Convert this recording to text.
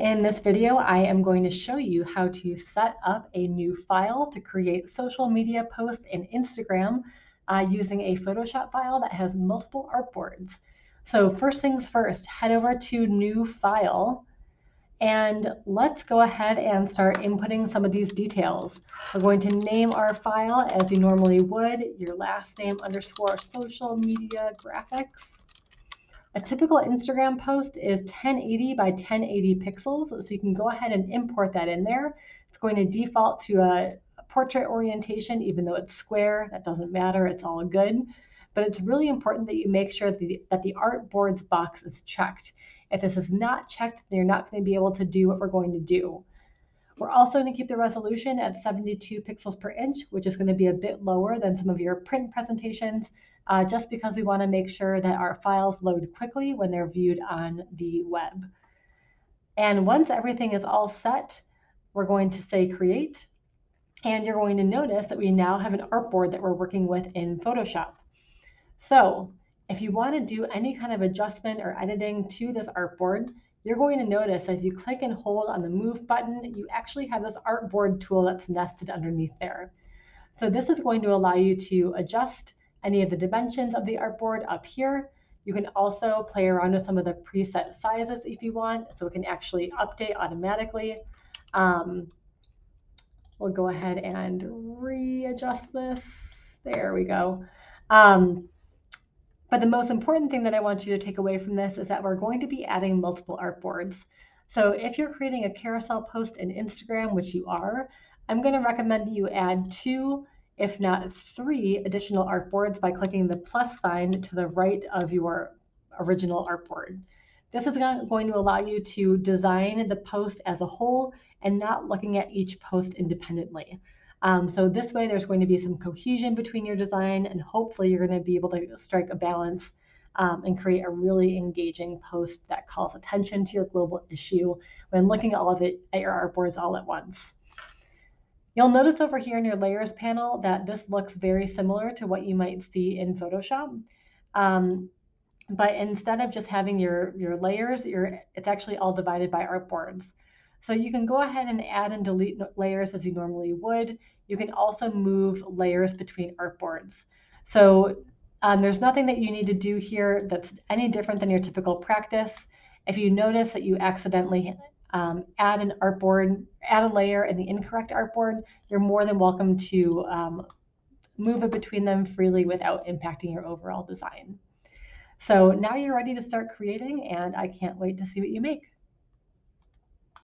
In this video, I am going to show you how to set up a new file to create social media posts in Instagram using a Photoshop file that has multiple artboards. So first things first, head over to New File, and let's go ahead and start inputting some of these details. We're going to name our file as you normally would, your last name underscore social media graphics. A typical Instagram post is 1080 by 1080 pixels, so you can go ahead and import that in there. It's going to default to a portrait orientation, even though it's square. That doesn't matter, it's all good. But it's really important that you make sure that the artboards box is checked. If this is not checked, then you're not going to be able to do what we're going to do. We're also going to keep the resolution at 72 pixels per inch, which is going to be a bit lower than some of your print presentations, just because we want to make sure that our files load quickly when they're viewed on the web. And once everything is all set, we're going to say create, and you're going to notice that we now have an artboard that we're working with in Photoshop. So if you want to do any kind of adjustment or editing to this artboard, you're going to notice that if you click and hold on the move button, you actually have this artboard tool that's nested underneath there. So this is going to allow you to adjust any of the dimensions of the artboard up here. You can also play around with some of the preset sizes if you want, so it can actually update automatically. We'll go ahead and readjust this. There we go. But the most important thing that I want you to take away from this is that we're going to be adding multiple artboards. So if you're creating a carousel post in Instagram, which you are, I'm going to recommend that you add 2, if not 3 additional artboards by clicking the plus sign to the right of your original artboard. This is going to allow you to design the post as a whole and not looking at each post independently. So this way there's going to be some cohesion between your design, and hopefully you're going to be able to strike a balance and create a really engaging post that calls attention to your global issue when looking at all of it at your artboards all at once. You'll notice over here in your layers panel that this looks very similar to what you might see in Photoshop. But instead of just having your layers, it's actually all divided by artboards. So you can go ahead and add and delete layers as you normally would. You can also move layers between artboards. So there's nothing that you need to do here that's any different than your typical practice. If you notice that you accidentally add a layer in the incorrect artboard, you're more than welcome to move it between them freely without impacting your overall design. So now you're ready to start creating, and I can't wait to see what you make.